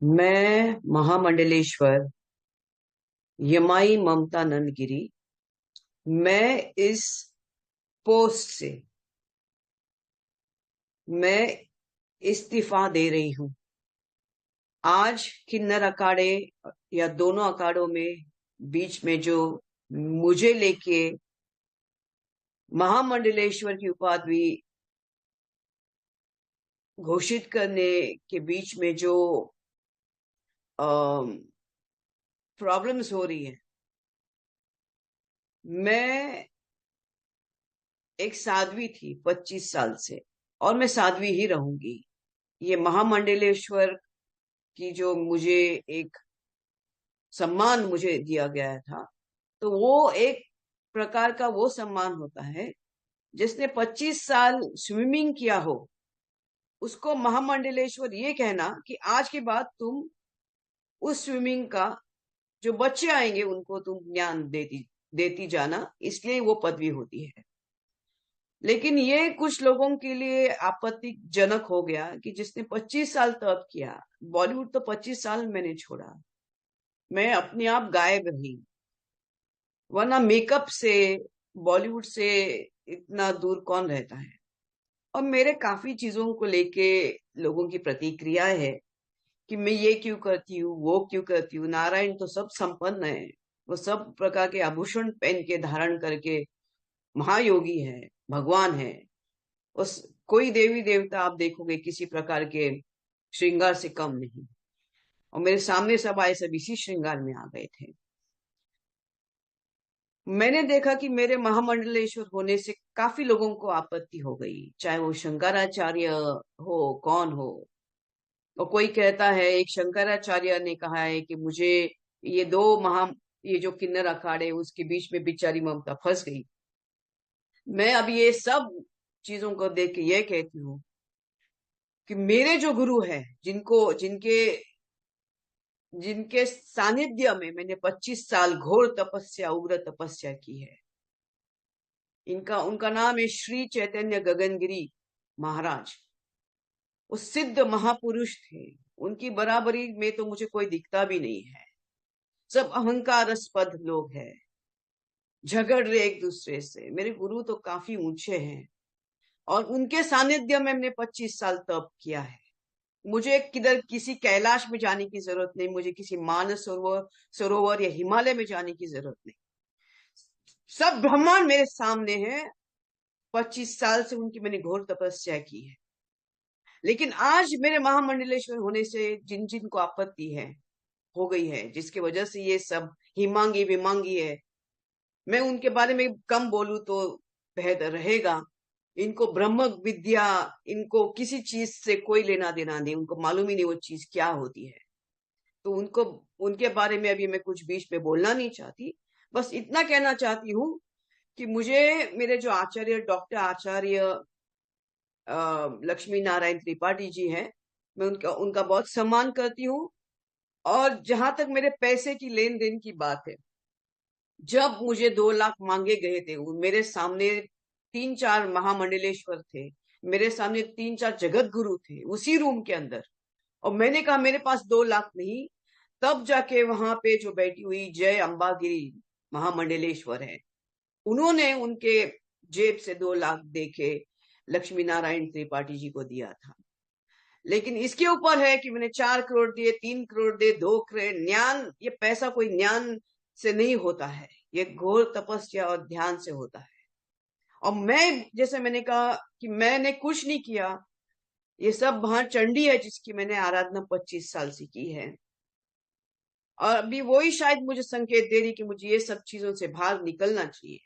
मैं महामंडलेश्वर यमाई ममता नंदगिरी। मैं इस पोस्ट से मैं इस्तीफा दे रही हूं। आज किन्नर अखाड़े या दोनों अखाड़ों में बीच में जो मुझे लेके महामंडलेश्वर की उपाधि घोषित करने के बीच में जो प्रॉब्लम्स हो रही है। मैं एक साध्वी थी 25 साल से, और मैं साध्वी ही रहूंगी। ये महामंडलेश्वर की जो मुझे एक सम्मान मुझे दिया गया था, तो वो एक प्रकार का वो सम्मान होता है जिसने 25 साल स्विमिंग किया हो, उसको महामंडलेश्वर ये कहना कि आज के बाद तुम उस स्विमिंग का जो बच्चे आएंगे उनको तुम ज्ञान देती देती जाना, इसलिए वो पदवी होती है। लेकिन ये कुछ लोगों के लिए आपत्तिजनक हो गया कि जिसने 25 साल तप किया, बॉलीवुड तो 25 साल मैंने छोड़ा, मैं अपने आप गायब रही, वरना मेकअप से बॉलीवुड से इतना दूर कौन रहता है। और मेरे काफी चीजों को लेके लोगों की प्रतिक्रिया है कि मैं ये क्यों करती हूँ, वो क्यों करती हूँ। नारायण तो सब संपन्न है, वो सब प्रकार के आभूषण पहन के धारण करके महायोगी है, भगवान है। उस कोई देवी देवता आप देखोगे किसी प्रकार के श्रृंगार से कम नहीं, और मेरे सामने सब आए सब इसी श्रृंगार में आ गए थे। मैंने देखा कि मेरे महामंडलेश्वर होने से काफी लोगों को आपत्ति हो गई, चाहे वो शंकराचार्य हो, कौन हो। और कोई कहता है, एक शंकराचार्य ने कहा है कि मुझे ये ये जो किन्नर अखाड़े उसके बीच में बेचारी ममता फंस गई। मैं अब ये सब चीजों को देख के ये कहती हूँ कि मेरे जो गुरु है, जिनको जिनके जिनके सानिध्य में मैंने 25 साल घोर तपस्या, उग्र तपस्या की है, इनका उनका नाम है श्री चैतन्य गगनगिरी महाराज। वो सिद्ध महापुरुष थे, उनकी बराबरी में तो मुझे कोई दिखता भी नहीं है। सब अहंकारस्पद लोग हैं, झगड़ रहे एक दूसरे से। मेरे गुरु तो काफी ऊंचे हैं, और उनके सानिध्य में मैंने 25 साल तप किया है। मुझे किधर किसी कैलाश में जाने की जरूरत नहीं, मुझे किसी मानस सरोवर या हिमालय में जाने की जरूरत नहीं। सब ब्रह्मांड मेरे सामने है। 25 साल से उनकी मैंने घोर तपस्या की है। लेकिन आज मेरे महामंडलेश्वर होने से जिन जिन को आपत्ति है, हो गई है, जिसकी वजह से ये सब हिमांगी विमांगी है, मैं उनके बारे में कम बोलूं तो बेहतर रहेगा। इनको ब्रह्म विद्या, इनको किसी चीज से कोई लेना देना नहीं, उनको मालूम ही नहीं वो चीज क्या होती है। तो उनको उनके बारे में अभी मैं कुछ बीच में बोलना नहीं चाहती। बस इतना कहना चाहती हूँ कि मुझे मेरे जो आचार्य, डॉक्टर आचार्य लक्ष्मी नारायण त्रिपाठी जी हैं, मैं उनका उनका बहुत सम्मान करती हूँ। और जहां तक मेरे पैसे की लेन देन की बात है, जब मुझे 2 लाख मांगे गए थे, मेरे सामने 3-4 महामंडलेश्वर थे, मेरे सामने 3-4 जगत गुरु थे उसी रूम के अंदर, और मैंने कहा मेरे पास 2 लाख नहीं। तब जाके वहां पे जो बैठी हुई जय अंबागिरी महामंडलेश्वर है, उन्होंने उनके जेब से 2 लाख देके लक्ष्मी नारायण त्रिपाठी जी को दिया था। लेकिन इसके ऊपर है कि मैंने 4 करोड़ दिए, 3 करोड़ दिए, 2 करोड़। ज्ञान, ये पैसा कोई ज्ञान से नहीं होता है, ये घोर तपस्या और ध्यान से होता है। और मैं, जैसे मैंने कहा कि मैंने कुछ नहीं किया, ये सब वहां चंडी है जिसकी मैंने आराधना 25 साल से की है। और अभी वही शायद मुझे संकेत दे रही कि मुझे ये सब चीजों से बाहर निकलना चाहिए।